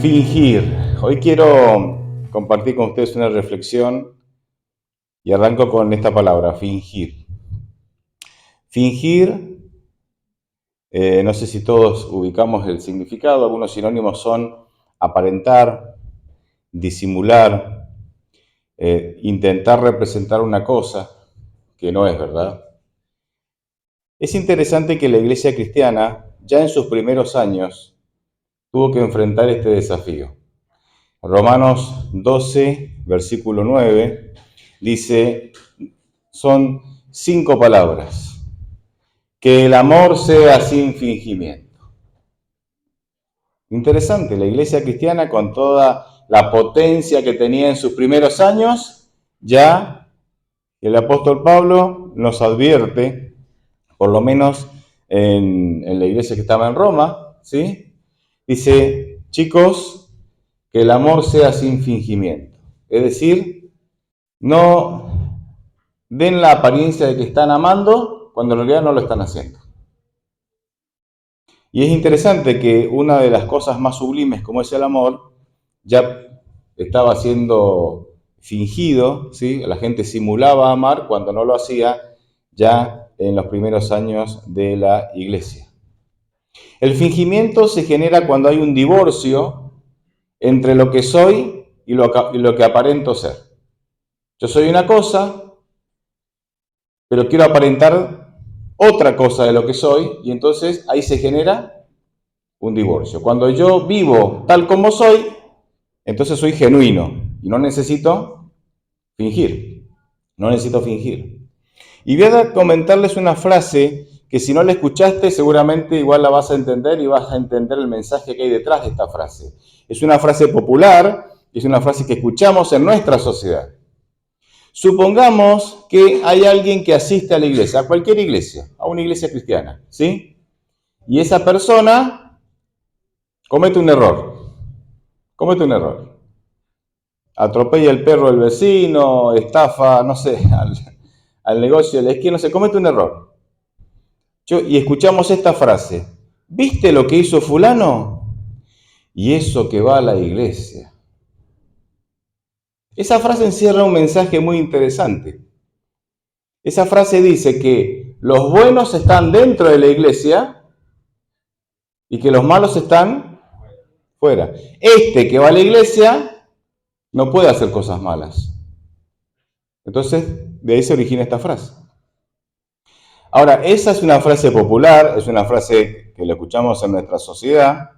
Fingir. Hoy quiero compartir con ustedes una reflexión y arranco con esta palabra, fingir. Fingir, no sé si todos ubicamos el significado, algunos sinónimos son aparentar, disimular, intentar representar una cosa que no es verdad. Es interesante que la iglesia cristiana, ya en sus primeros años, tuvo que enfrentar este desafío. Romanos 12, versículo 9, dice, son 5 palabras. Que el amor sea sin fingimiento. Interesante, la iglesia cristiana con toda la potencia que tenía en sus primeros años, ya el apóstol Pablo nos advierte, por lo menos en la iglesia que estaba en Roma, ¿sí? Dice, chicos, que el amor sea sin fingimiento. Es decir, no den la apariencia de que están amando cuando en realidad no lo están haciendo. Y es interesante que una de las cosas más sublimes como es el amor, ya estaba siendo fingido, ¿sí? La gente simulaba amar cuando no lo hacía ya en los primeros años de la iglesia. El fingimiento se genera cuando hay un divorcio entre lo que soy y lo que aparento ser. Yo soy una cosa, pero quiero aparentar otra cosa de lo que soy, y entonces ahí se genera un divorcio. Cuando yo vivo tal como soy, entonces soy genuino y no necesito fingir. No necesito fingir. Y voy a comentarles una frase que si no la escuchaste seguramente igual la vas a entender y vas a entender el mensaje que hay detrás de esta frase. Es una frase popular, es una frase que escuchamos en nuestra sociedad. Supongamos que hay alguien que asiste a la iglesia, a cualquier iglesia, a una iglesia cristiana, ¿sí? Y esa persona comete un error. Atropella el perro del vecino, estafa, no sé, al negocio de la esquina, no sé, comete un error. Y escuchamos esta frase, ¿viste lo que hizo fulano? Y eso que va a la iglesia. Esa frase encierra un mensaje muy interesante. Esa frase dice que los buenos están dentro de la iglesia y que los malos están fuera. Este que va a la iglesia no puede hacer cosas malas. Entonces, de ahí se origina esta frase. Ahora, esa es una frase popular, es una frase que la escuchamos en nuestra sociedad,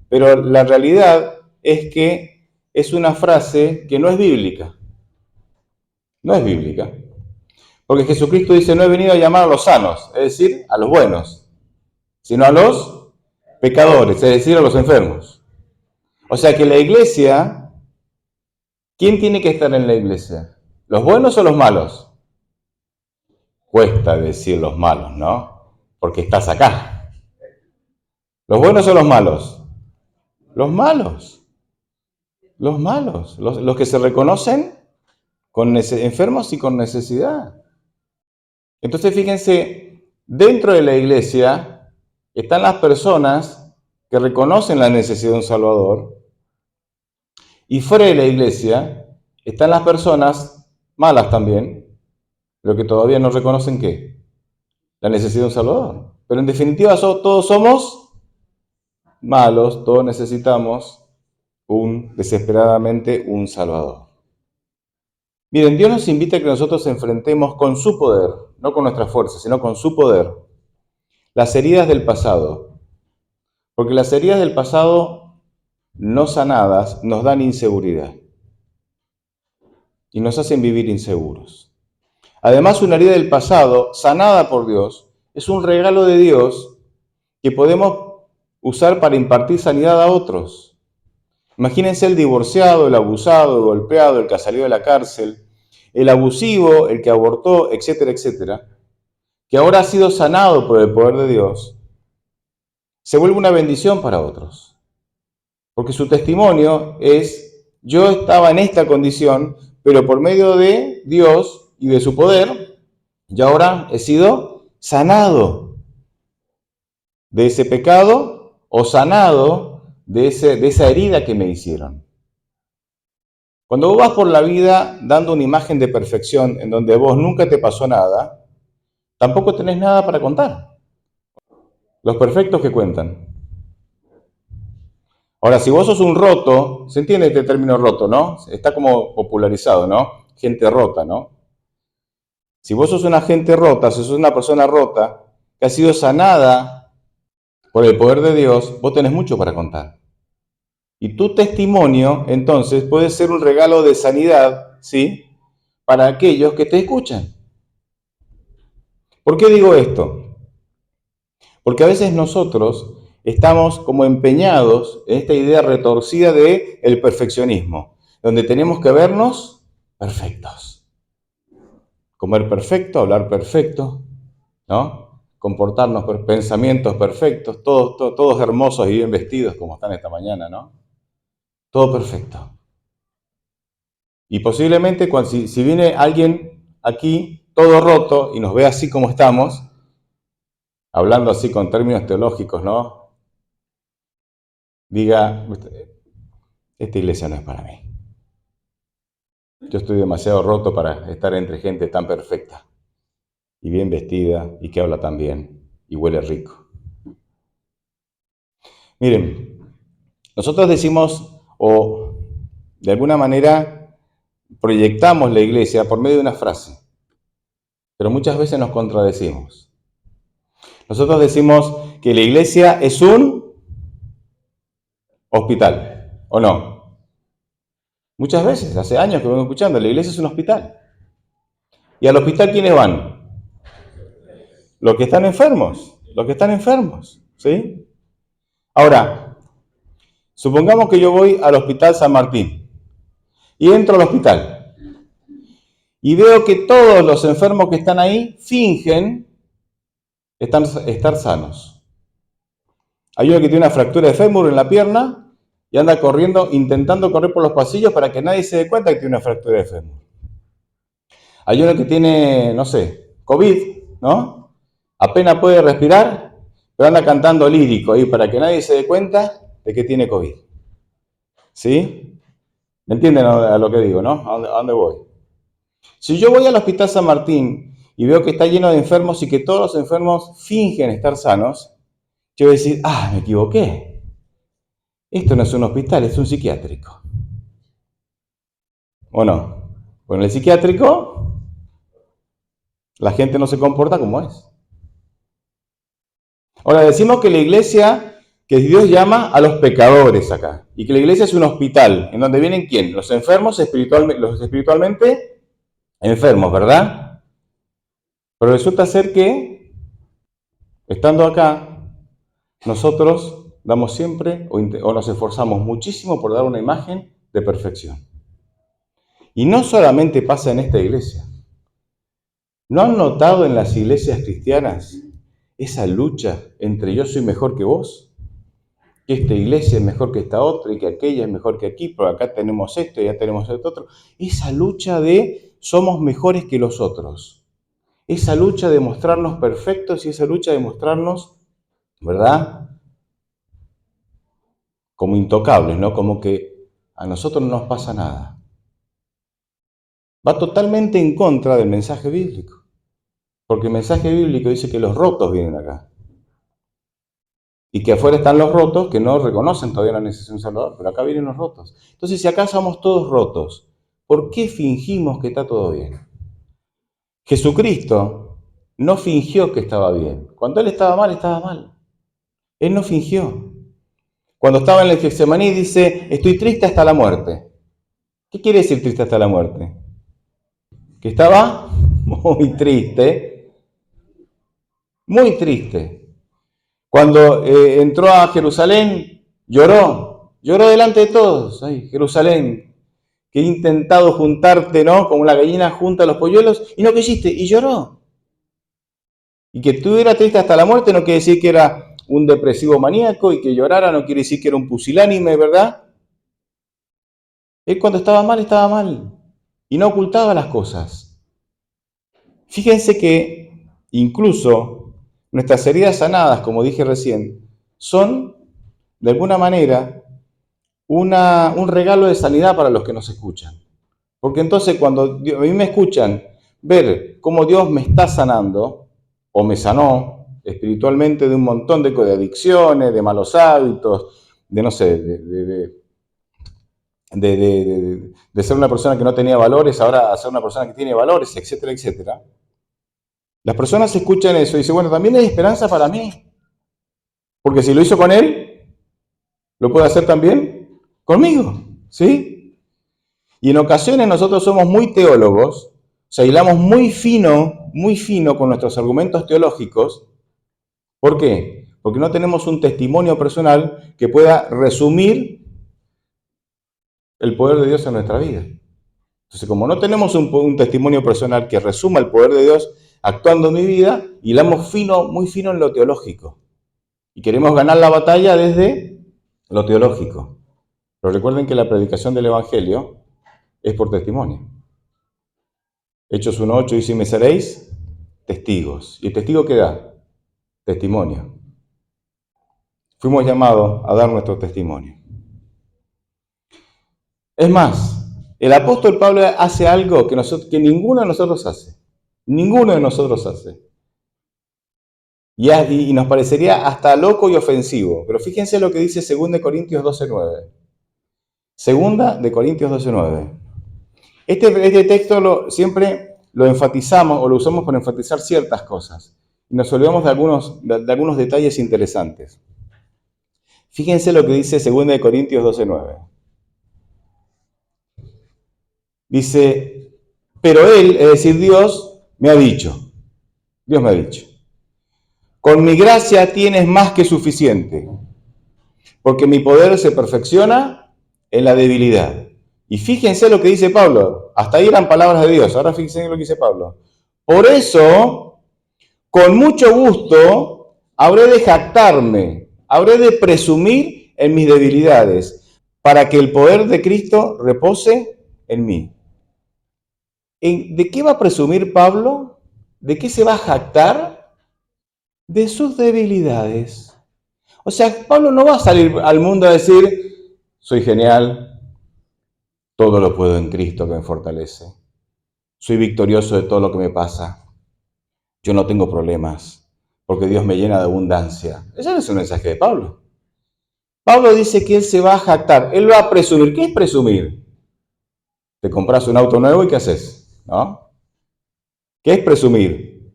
pero la realidad es que es una frase que no es bíblica. No es bíblica. Porque Jesucristo dice, no he venido a llamar a los sanos, es decir, a los buenos, sino a los pecadores, es decir, a los enfermos. O sea que la iglesia, ¿quién tiene que estar en la iglesia? ¿Los buenos o los malos? Cuesta decir los malos, ¿no? Porque estás acá. ¿Los buenos o los malos? Los malos. Los malos. Los que se reconocen con enfermos y con necesidad. Entonces, fíjense, dentro de la iglesia están las personas que reconocen la necesidad de un Salvador, y fuera de la iglesia están las personas malas también, pero que todavía no reconocen ¿qué? La necesidad de un Salvador. Pero en definitiva todos somos malos, todos necesitamos desesperadamente un Salvador. Miren, Dios nos invita a que nosotros enfrentemos con su poder, no con nuestra fuerza, sino con su poder, las heridas del pasado. Porque las heridas del pasado no sanadas nos dan inseguridad y nos hacen vivir inseguros. Además, una herida del pasado, sanada por Dios, es un regalo de Dios que podemos usar para impartir sanidad a otros. Imagínense el divorciado, el abusado, el golpeado, el que ha salido de la cárcel, el abusivo, el que abortó, etcétera, etcétera, que ahora ha sido sanado por el poder de Dios, se vuelve una bendición para otros. Porque su testimonio es, yo estaba en esta condición, pero por medio de Dios y de su poder, yo ahora he sido sanado de ese pecado o sanado de esa herida que me hicieron. Cuando vos vas por la vida dando una imagen de perfección en donde vos nunca te pasó nada, tampoco tenés nada para contar. Los perfectos que cuentan. Ahora, si vos sos un roto, se entiende este término roto, ¿no? Está como popularizado, ¿no? Gente rota, ¿no? Si vos sos una gente rota, si sos una persona rota, que ha sido sanada por el poder de Dios, vos tenés mucho para contar. Y tu testimonio, entonces, puede ser un regalo de sanidad, ¿sí? Para aquellos que te escuchan. ¿Por qué digo esto? Porque a veces nosotros estamos como empeñados en esta idea retorcida de el perfeccionismo, donde tenemos que vernos perfectos. Comer perfecto, hablar perfecto, ¿no? Comportarnos, pensamientos perfectos, todos hermosos y bien vestidos como están esta mañana, ¿no? Todo perfecto. Y posiblemente si viene alguien aquí todo roto y nos ve así como estamos, hablando así con términos teológicos, ¿no? Diga, esta iglesia no es para mí. Yo estoy demasiado roto para estar entre gente tan perfecta y bien vestida y que habla tan bien y huele rico. Miren, nosotros decimos o de alguna manera proyectamos la iglesia por medio de una frase, pero muchas veces nos contradecimos. Nosotros decimos que la iglesia es un hospital, ¿o no? Muchas veces, hace años que vengo escuchando, la iglesia es un hospital. ¿Y al hospital quiénes van? Los que están enfermos, ¿sí? Ahora, supongamos que yo voy al Hospital San Martín y entro al hospital y veo que todos los enfermos que están ahí fingen estar sanos. Hay uno que tiene una fractura de fémur en la pierna y anda corriendo, intentando correr por los pasillos para que nadie se dé cuenta que tiene una fractura de fémur. Hay uno que tiene, no sé, COVID, ¿no? Apenas puede respirar, pero anda cantando lírico ahí para que nadie se dé cuenta de que tiene COVID. ¿Sí? ¿Me entienden a lo que digo, no? ¿A dónde voy? Si yo voy al Hospital San Martín y veo que está lleno de enfermos y que todos los enfermos fingen estar sanos, yo voy a decir, me equivoqué. Esto no es un hospital, es un psiquiátrico. ¿O no? Bueno, en el psiquiátrico la gente no se comporta como es. Ahora decimos que la iglesia, que Dios llama a los pecadores acá, y que la iglesia es un hospital, en donde vienen ¿quién? Los enfermos los espiritualmente enfermos, ¿verdad? Pero resulta ser que, estando acá, nosotros damos siempre o nos esforzamos muchísimo por dar una imagen de perfección. Y no solamente pasa en esta iglesia. ¿No han notado en las iglesias cristianas esa lucha entre yo soy mejor que vos? Que esta iglesia es mejor que esta otra y que aquella es mejor que aquí, pero acá tenemos esto y ya tenemos esto otro. Esa lucha de somos mejores que los otros. Esa lucha de mostrarnos perfectos y esa lucha de mostrarnos, ¿verdad? Como intocables, ¿no? Como que a nosotros no nos pasa nada. Va totalmente en contra del mensaje bíblico. Porque el mensaje bíblico dice que los rotos vienen acá. Y que afuera están los rotos que no reconocen todavía la necesidad de un Salvador, pero acá vienen los rotos. Entonces, si acá somos todos rotos, ¿por qué fingimos que está todo bien? Jesucristo no fingió que estaba bien. Cuando Él estaba mal, estaba mal. Él no fingió. Cuando estaba en el Getsemaní dice, estoy triste hasta la muerte. ¿Qué quiere decir triste hasta la muerte? Que estaba muy triste, muy triste. Cuando entró a Jerusalén, lloró delante de todos. Ay, Jerusalén, que he intentado juntarte, ¿no? Como la gallina junta los polluelos, y no quisiste, y lloró. Y que estuviera triste hasta la muerte no quiere decir que era un depresivo maníaco, y que llorara no quiere decir que era un pusilánime, ¿verdad? Él cuando estaba mal, y no ocultaba las cosas. Fíjense que incluso nuestras heridas sanadas, como dije recién, son de alguna manera, un regalo de sanidad para los que nos escuchan. Porque entonces cuando a mí me escuchan ver cómo Dios me está sanando, o me sanó espiritualmente de un montón de adicciones, de malos hábitos, de no sé, de ser una persona que no tenía valores, ahora a ser una persona que tiene valores, etcétera, etcétera. Las personas escuchan eso y dicen, bueno, también hay esperanza para mí. Porque si lo hizo con él, lo puede hacer también conmigo, ¿sí? Y en ocasiones nosotros somos muy teólogos, o sea, hilamos muy fino con nuestros argumentos teológicos. ¿Por qué? Porque no tenemos un testimonio personal que pueda resumir el poder de Dios en nuestra vida. Entonces, como no tenemos un testimonio personal que resuma el poder de Dios actuando en mi vida, hilamos muy fino en lo teológico. Y queremos ganar la batalla desde lo teológico. Pero recuerden que la predicación del Evangelio es por testimonio. Hechos 1:8 dice, me seréis testigos. ¿Y el testigo qué da? Testimonio. Fuimos llamados a dar nuestro testimonio. Es más, el apóstol Pablo hace algo que ninguno de nosotros hace. Ninguno de nosotros hace. Y nos parecería hasta loco y ofensivo. Pero fíjense lo que dice 2 Corintios 12:9. 2 Corintios 12:9. Este texto siempre lo enfatizamos o lo usamos para enfatizar ciertas cosas. Y nos olvidamos de algunos detalles interesantes. Fíjense lo que dice 2 Corintios 12:9. Dice, pero él, es decir, Dios me ha dicho, con mi gracia tienes más que suficiente, porque mi poder se perfecciona en la debilidad. Y fíjense lo que dice Pablo, hasta ahí eran palabras de Dios, ahora fíjense lo que dice Pablo. Por eso, con mucho gusto, habré de jactarme, habré de presumir en mis debilidades, para que el poder de Cristo repose en mí. ¿De qué va a presumir Pablo? ¿De qué se va a jactar? De sus debilidades. O sea, Pablo no va a salir al mundo a decir, soy genial, todo lo puedo en Cristo que me fortalece, soy victorioso de todo lo que me pasa, yo no tengo problemas, porque Dios me llena de abundancia. Ese no es el mensaje de Pablo. Pablo dice que él se va a jactar, él va a presumir. ¿Qué es presumir? Te compras un auto nuevo y ¿qué haces? ¿No? ¿Qué es presumir?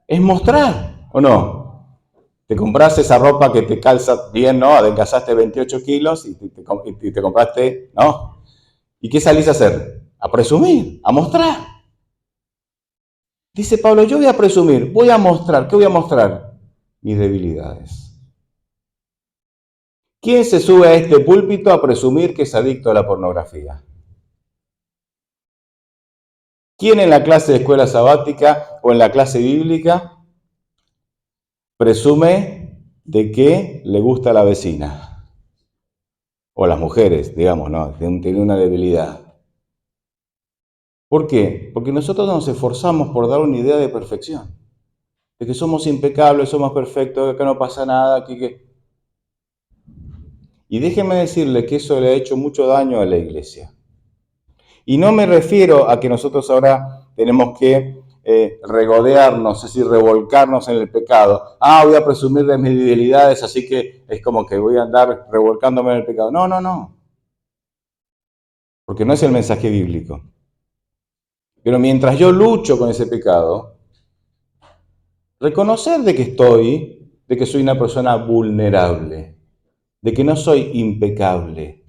Es mostrar, ¿o no? Te compras esa ropa que te calza bien, ¿no? Adelgazaste 28 kilos y te compraste, ¿no? ¿Y qué salís a hacer? A presumir, a mostrar. Dice Pablo, yo voy a presumir, voy a mostrar. ¿Qué voy a mostrar? Mis debilidades. ¿Quién se sube a este púlpito a presumir que es adicto a la pornografía? ¿Quién en la clase de escuela sabática o en la clase bíblica presume de que le gusta a la vecina? O las mujeres, digamos, ¿no? Tienen una debilidad. ¿Por qué? Porque nosotros nos esforzamos por dar una idea de perfección. De que somos impecables, somos perfectos, que acá no pasa nada, Y déjenme decirle que eso le ha hecho mucho daño a la iglesia. Y no me refiero a que nosotros ahora tenemos que regodearnos, es decir, revolcarnos en el pecado. Voy a presumir de mis debilidades, así que es como que voy a andar revolcándome en el pecado. No, no, no. Porque no es el mensaje bíblico. Pero mientras yo lucho con ese pecado, reconocer de que soy una persona vulnerable, de que no soy impecable,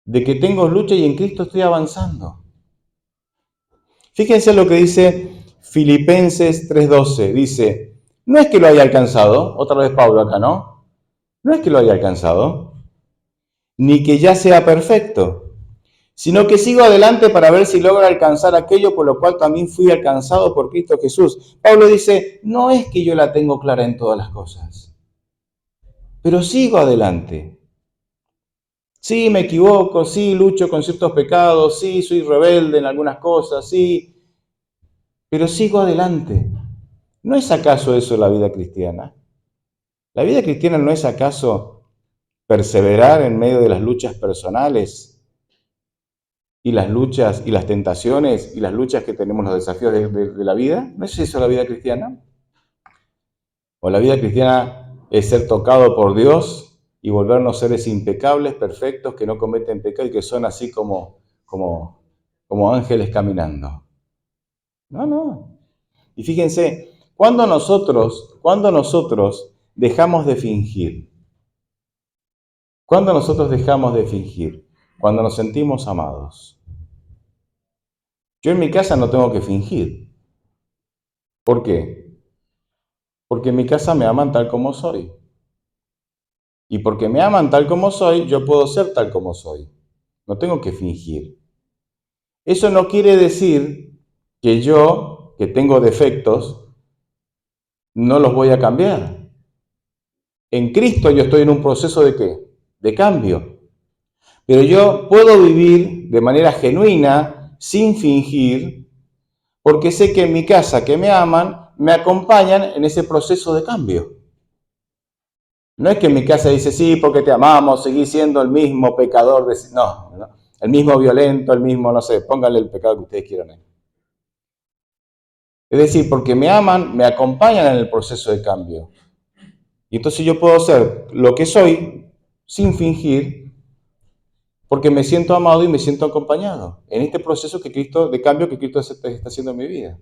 de que tengo lucha y en Cristo estoy avanzando. Fíjense lo que dice Filipenses 3:12. Dice, no es que lo haya alcanzado, otra vez Pablo acá, ¿no? No es que lo haya alcanzado, ni que ya sea perfecto, sino que sigo adelante para ver si logro alcanzar aquello por lo cual también fui alcanzado por Cristo Jesús. Pablo dice, no es que yo la tengo clara en todas las cosas, pero sigo adelante. Sí, me equivoco, sí, lucho con ciertos pecados, sí, soy rebelde en algunas cosas, sí, pero sigo adelante. ¿No es acaso eso la vida cristiana? ¿La vida cristiana no es acaso perseverar en medio de las luchas personales y las luchas y las tentaciones y las luchas que tenemos, los desafíos de la vida? ¿No es eso la vida cristiana? ¿O la vida cristiana es ser tocado por Dios y volvernos seres impecables, perfectos, que no cometen pecado y que son así como ángeles caminando? No, no. Y fíjense, cuando nosotros dejamos de fingir, cuando nosotros dejamos de fingir, cuando nos sentimos amados. Yo en mi casa no tengo que fingir. ¿Por qué? Porque en mi casa me aman tal como soy. Y porque me aman tal como soy, yo puedo ser tal como soy. No tengo que fingir. Eso no quiere decir que yo, que tengo defectos, no los voy a cambiar. En Cristo yo estoy en un proceso de ¿qué? De cambio. Pero yo puedo vivir de manera genuina, sin fingir, porque sé que en mi casa, que me aman, me acompañan en ese proceso de cambio. No es que en mi casa dice, sí, porque te amamos, seguís siendo el mismo pecador. No, no, el mismo violento, el mismo, no sé, pónganle el pecado que ustedes quieran ahí. Es decir, porque me aman, me acompañan en el proceso de cambio. Y entonces yo puedo ser lo que soy sin fingir, porque me siento amado y me siento acompañado en este proceso de cambio que Cristo está haciendo en mi vida.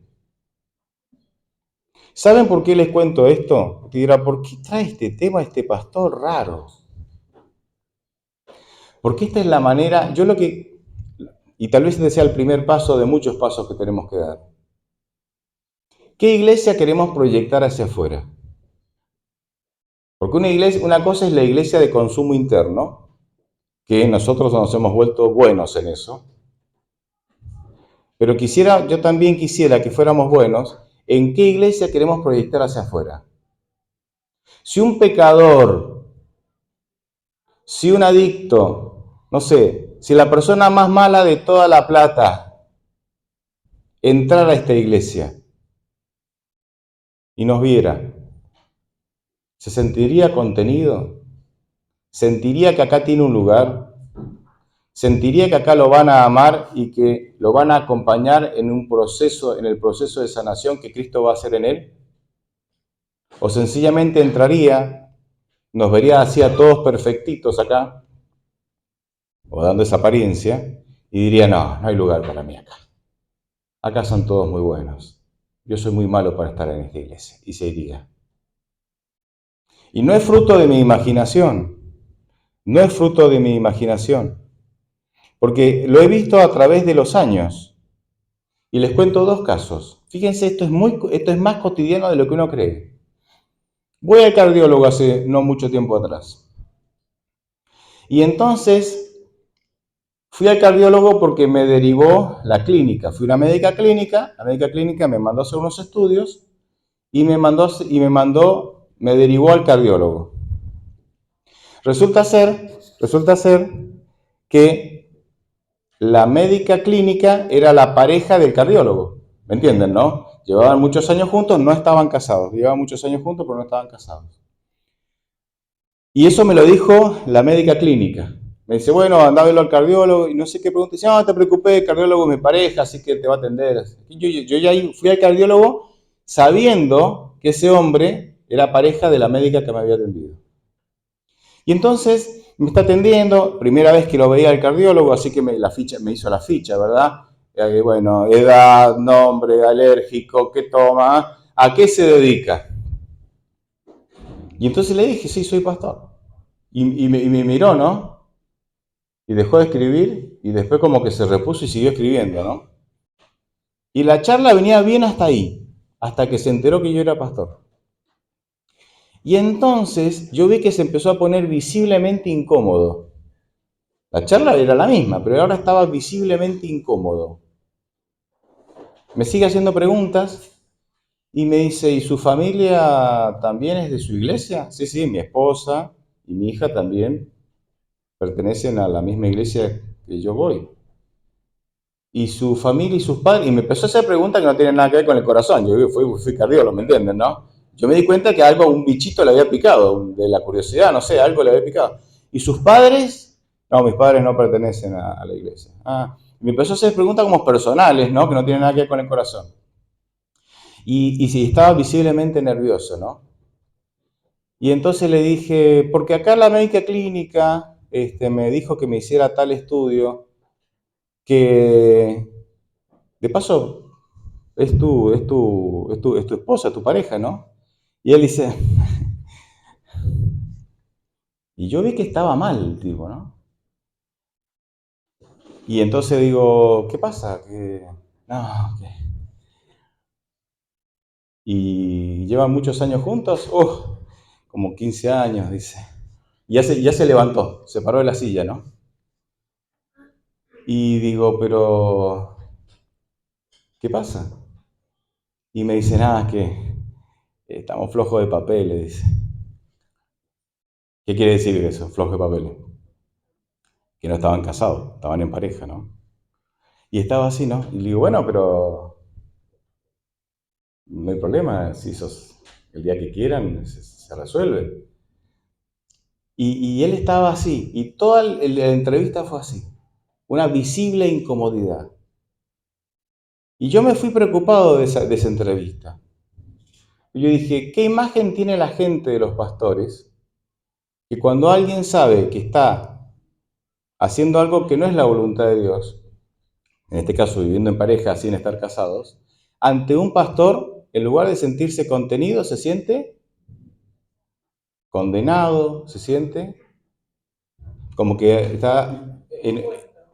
¿Saben por qué les cuento esto? Usted dirá, ¿por qué trae este tema este pastor raro? Porque esta es la manera, y tal vez este sea el primer paso de muchos pasos que tenemos que dar. ¿Qué iglesia queremos proyectar hacia afuera? Porque una cosa es la iglesia de consumo interno, que nosotros nos hemos vuelto buenos en eso, pero yo también quisiera que fuéramos buenos en qué iglesia queremos proyectar hacia afuera. Si un pecador, si un adicto, no sé, si la persona más mala de toda La Plata entrara a esta iglesia y nos viera, ¿se sentiría contenido? ¿Sentiría que acá tiene un lugar? ¿Sentiría que acá lo van a amar y que lo van a acompañar en el proceso de sanación que Cristo va a hacer en él? ¿O sencillamente entraría, nos vería así a todos perfectitos acá, o dando esa apariencia, y diría, no, no hay lugar para mí acá. Acá son todos muy buenos. Yo soy muy malo para estar en esta iglesia. Y se iría. Y no es fruto de mi imaginación. No es fruto de mi imaginación. Porque lo he visto a través de los años. Y les cuento dos casos. Fíjense, esto es más cotidiano de lo que uno cree. Voy al cardiólogo hace no mucho tiempo atrás. Y entonces fui al cardiólogo porque me derivó la clínica. Fui a una médica clínica, la médica clínica me mandó a hacer unos estudios y me derivó al cardiólogo. Resulta ser que la médica clínica era la pareja del cardiólogo. ¿Me entienden, no? Llevaban muchos años juntos, no estaban casados. Llevaban muchos años juntos, pero no estaban casados. Y eso me lo dijo la médica clínica. Me dice, bueno, anda a verlo al cardiólogo y no sé qué pregunta. Dice, no te preocupes, el cardiólogo es mi pareja, así que te va a atender. Yo ya fui al cardiólogo sabiendo que ese hombre era pareja de la médica que me había atendido. Y entonces me está atendiendo, primera vez que lo veía el cardiólogo, así que me hizo la ficha, ¿verdad? Bueno, edad, nombre, alérgico, ¿qué toma? ¿A qué se dedica? Y entonces le dije, sí, soy pastor. Y me miró, ¿no? Y dejó de escribir y después como que se repuso y siguió escribiendo, ¿no? Y la charla venía bien hasta ahí, hasta que se enteró que yo era pastor. Y entonces yo vi que se empezó a poner visiblemente incómodo. La charla era la misma, pero ahora estaba visiblemente incómodo. Me sigue haciendo preguntas y me dice, ¿y su familia también es de su iglesia? Sí, sí, mi esposa y mi hija también pertenecen a la misma iglesia que yo voy. Y su familia y sus padres, y me empezó a hacer preguntas que no tienen nada que ver con el corazón. Yo fui cardiólogo, ¿me entienden, no? Yo me di cuenta que algo, un bichito le había picado, de la curiosidad, no sé, algo le había picado. ¿Y sus padres? No, mis padres no pertenecen a la iglesia. Ah, me empezó a hacer preguntas como personales, ¿no? Que no tienen nada que ver con el corazón. Y si estaba visiblemente nervioso, ¿no? Y entonces le dije, porque acá la médica clínica me dijo que me hiciera tal estudio, que de paso es tu esposa, tu pareja, ¿no? Y él dice, y yo vi que estaba mal el tipo, ¿no? Y entonces digo, ¿qué pasa? No, que... Y llevan muchos años juntos, como 15 años, dice. Y ya se levantó, se paró de la silla, ¿no? Y digo, pero, ¿qué pasa? Y me dice, nada, es que estamos flojos de papeles, dice. ¿Qué quiere decir eso, flojos de papeles? Que no estaban casados, estaban en pareja, ¿no? Y estaba así, ¿no? Y le digo, bueno, pero no hay problema, si sos el día que quieran, se resuelve. Y él estaba así, y toda la entrevista fue así, una visible incomodidad. Y yo me fui preocupado de esa entrevista. Y yo dije, ¿qué imagen tiene la gente de los pastores? Que cuando alguien sabe que está haciendo algo que no es la voluntad de Dios, en este caso viviendo en pareja sin estar casados, ante un pastor, en lugar de sentirse contenido, se siente condenado, se siente como que está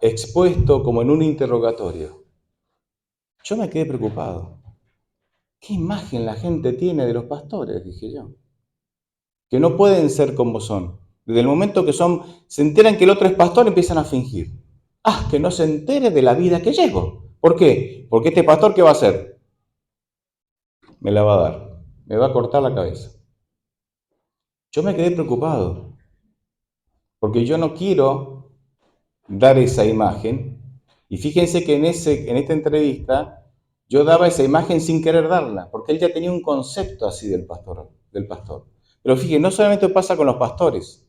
expuesto como en un interrogatorio. Yo me quedé preocupado. ¿Qué imagen la gente tiene de los pastores? Dije yo. Que no pueden ser como son. Desde el momento que se enteran que el otro es pastor, empiezan a fingir. Ah, que no se entere de la vida que llevo. ¿Por qué? Porque este pastor, ¿qué va a hacer? Me la va a dar. Me va a cortar la cabeza. Yo me quedé preocupado, porque yo no quiero dar esa imagen. Y fíjense que en esta entrevista yo daba esa imagen sin querer darla, porque él ya tenía un concepto así del pastor, del pastor. Pero fíjense, no solamente pasa con los pastores.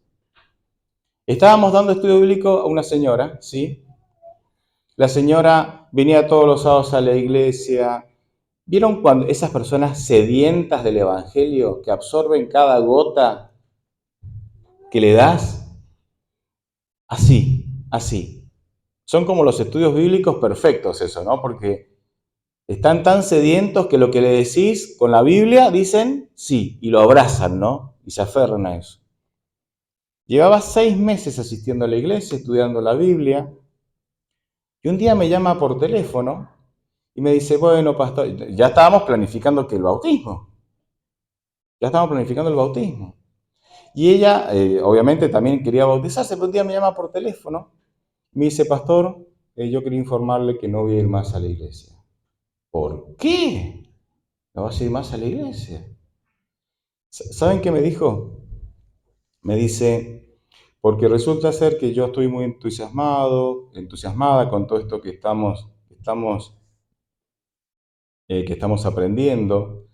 Estábamos dando estudio bíblico a una señora, ¿sí? La señora venía todos los sábados a la iglesia. ¿Vieron cuando esas personas sedientas del evangelio que absorben cada gota que le das? Así, así. Son como los estudios bíblicos perfectos eso, ¿no? Porque están tan sedientos que lo que le decís con la Biblia dicen sí, y lo abrazan, ¿no? Y se aferran a eso. Llevaba 6 meses asistiendo a la iglesia, estudiando la Biblia, y un día me llama por teléfono y me dice, bueno, pastor, ya estábamos planificando que el bautismo. Ya estábamos planificando el bautismo. Y ella, obviamente, también quería bautizarse, pero un día me llama por teléfono. Me dice, pastor, yo quería informarle que no voy a ir más a la iglesia. ¿Por qué? ¿No vas a ir más a la iglesia? ¿Saben qué me dijo? Me dice, porque resulta ser que yo estoy muy entusiasmada con todo esto que estamos aprendiendo.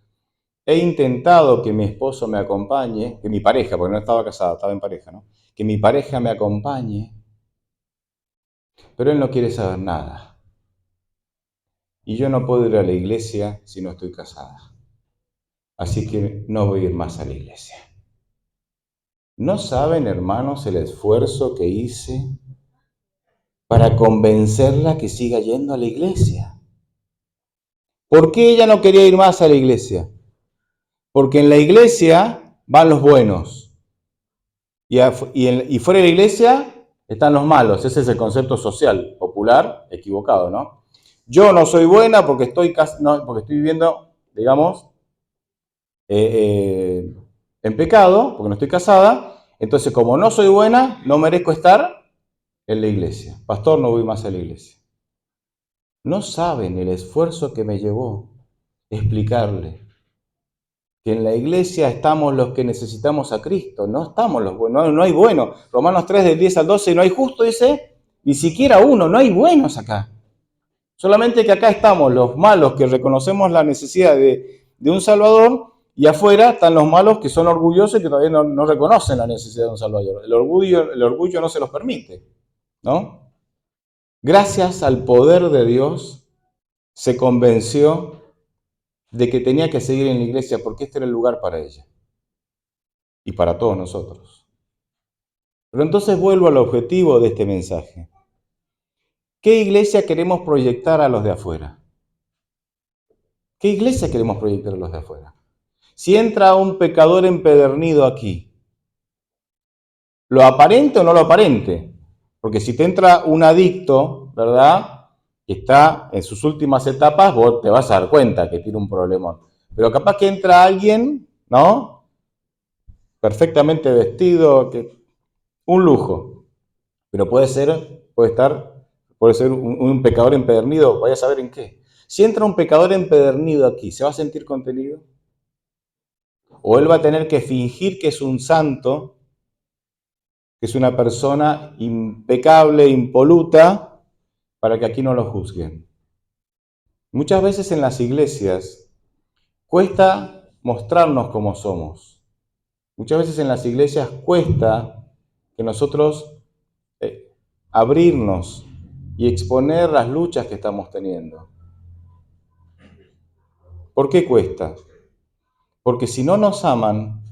He intentado que mi esposo me acompañe, que mi pareja, porque no estaba casada, estaba en pareja, ¿no? Que mi pareja me acompañe, pero él no quiere saber nada. Y yo no puedo ir a la iglesia si no estoy casada. Así que no voy a ir más a la iglesia. ¿No saben, hermanos, el esfuerzo que hice para convencerla que siga yendo a la iglesia? ¿Por qué ella no quería ir más a la iglesia? Porque en la iglesia van los buenos. Y fuera de la iglesia están los malos. Ese es el concepto social, popular, equivocado, ¿no? Yo no soy buena porque porque estoy viviendo, digamos, en pecado, porque no estoy casada. Entonces, como no soy buena, no merezco estar en la iglesia. Pastor, no voy más a la iglesia. No saben el esfuerzo que me llevó explicarle que en la iglesia estamos los que necesitamos a Cristo, no estamos los buenos, no hay buenos. Romanos 3, del 10 al 12, no hay justo, dice, ni siquiera uno, no hay buenos acá. Solamente que acá estamos los malos que reconocemos la necesidad de un Salvador Y afuera están los malos que son orgullosos y que todavía no reconocen la necesidad de un Salvador. El orgullo no se los permite, ¿no? Gracias al poder de Dios, se convenció de que tenía que seguir en la iglesia porque este era el lugar para ella y para todos nosotros. Pero entonces vuelvo al objetivo de este mensaje. ¿Qué iglesia queremos proyectar a los de afuera? ¿Qué iglesia queremos proyectar a los de afuera? Si entra un pecador empedernido aquí, ¿lo aparente o no lo aparente? Porque si te entra un adicto, ¿verdad? Que está en sus últimas etapas, vos te vas a dar cuenta que tiene un problema. Pero capaz que entra alguien, ¿no? Perfectamente vestido, un lujo. Pero puede ser un pecador empedernido, vaya a saber en qué. Si entra un pecador empedernido aquí, ¿se va a sentir contenido? ¿O él va a tener que fingir que es un santo, que es una persona impecable, impoluta, para que aquí no lo juzguen? Muchas veces en las iglesias cuesta mostrarnos como somos. Muchas veces en las iglesias cuesta que nosotros abrirnos y exponer las luchas que estamos teniendo. ¿Por qué cuesta? Porque si no nos aman,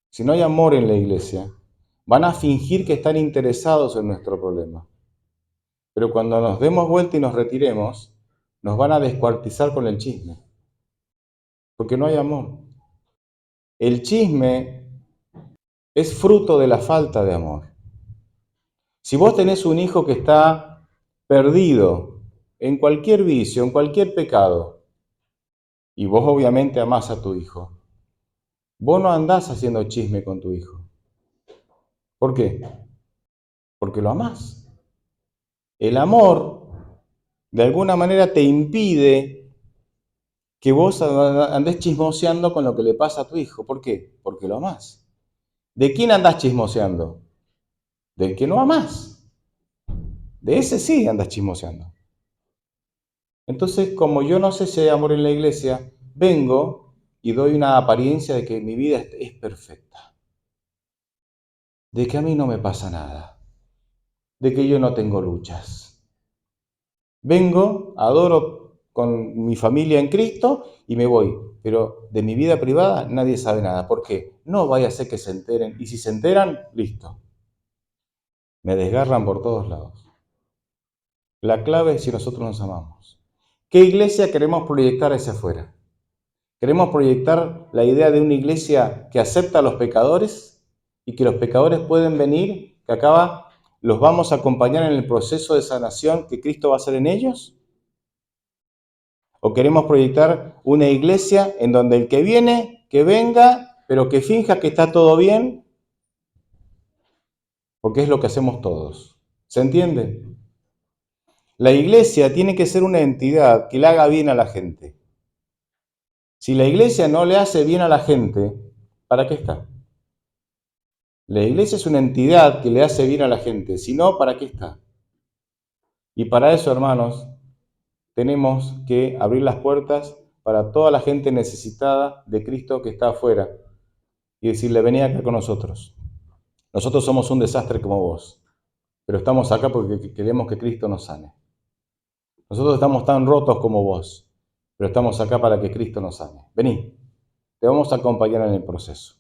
si no hay amor en la iglesia, van a fingir que están interesados en nuestro problema. Pero cuando nos demos vuelta y nos retiremos, nos van a descuartizar con el chisme. Porque no hay amor. El chisme es fruto de la falta de amor. Si vos tenés un hijo que está perdido en cualquier vicio, en cualquier pecado, y vos obviamente amás a tu hijo, vos no andás haciendo chisme con tu hijo. ¿Por qué? Porque lo amás. El amor, de alguna manera, te impide que vos andés chismoseando con lo que le pasa a tu hijo. ¿Por qué? Porque lo amás. ¿De quién andás chismoseando? Del que no amás. De ese sí andás chismoseando. Entonces, como yo no sé si hay amor en la iglesia, vengo y doy una apariencia de que mi vida es perfecta. De que a mí no me pasa nada. De que yo no tengo luchas. Vengo, adoro con mi familia en Cristo y me voy. Pero de mi vida privada nadie sabe nada. ¿Por qué? No vaya a ser que se enteren. Y si se enteran, listo. Me desgarran por todos lados. La clave es si nosotros nos amamos. ¿Qué iglesia queremos proyectar hacia afuera? ¿Queremos proyectar la idea de una iglesia que acepta a los pecadores y que los pecadores pueden venir, que acaba los vamos a acompañar en el proceso de sanación que Cristo va a hacer en ellos? ¿O queremos proyectar una iglesia en donde el que viene, que venga, pero que finja que está todo bien? Porque es lo que hacemos todos. ¿Se entiende? La iglesia tiene que ser una entidad que le haga bien a la gente. Si la iglesia no le hace bien a la gente, ¿para qué está? La iglesia es una entidad que le hace bien a la gente. Si no, ¿para qué está? Y para eso, hermanos, tenemos que abrir las puertas para toda la gente necesitada de Cristo que está afuera y decirle, vení acá con nosotros. Nosotros somos un desastre como vos, pero estamos acá porque queremos que Cristo nos sane. Nosotros estamos tan rotos como vos, pero estamos acá para que Cristo nos sane. Vení, te vamos a acompañar en el proceso.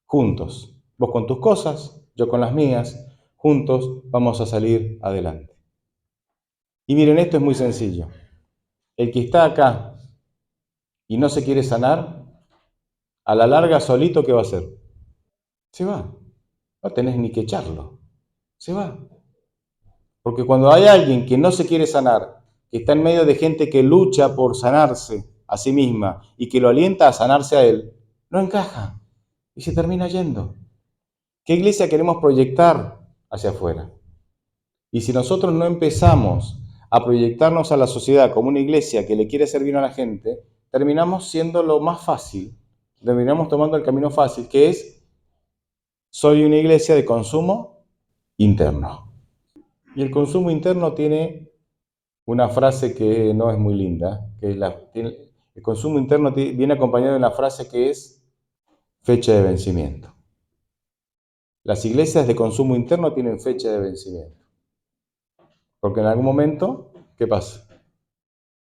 Juntos, vos con tus cosas, yo con las mías, juntos vamos a salir adelante. Y miren, esto es muy sencillo. El que está acá y no se quiere sanar, a la larga solito, ¿qué va a hacer? Se va. No tenés ni que echarlo. Se va. Porque cuando hay alguien que no se quiere sanar, que está en medio de gente que lucha por sanarse a sí misma y que lo alienta a sanarse a él, no encaja y se termina yendo. ¿Qué iglesia queremos proyectar hacia afuera? Y si nosotros no empezamos a proyectarnos a la sociedad como una iglesia que le quiere servir a la gente, terminamos siendo lo más fácil, terminamos tomando el camino fácil, que es, soy una iglesia de consumo interno. Y el consumo interno tiene una frase que no es muy linda, que es El consumo interno viene acompañado de una frase que es fecha de vencimiento. Las iglesias de consumo interno tienen fecha de vencimiento. Porque en algún momento, ¿qué pasa?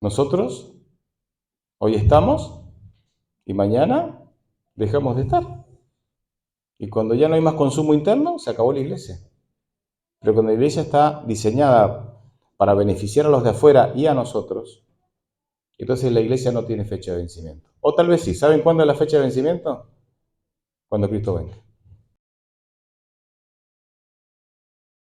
Nosotros hoy estamos y mañana dejamos de estar. Y cuando ya no hay más consumo interno, se acabó la iglesia. Pero cuando la iglesia está diseñada para beneficiar a los de afuera y a nosotros, entonces la iglesia no tiene fecha de vencimiento. O tal vez sí. ¿Saben cuándo es la fecha de vencimiento? Cuando Cristo venga.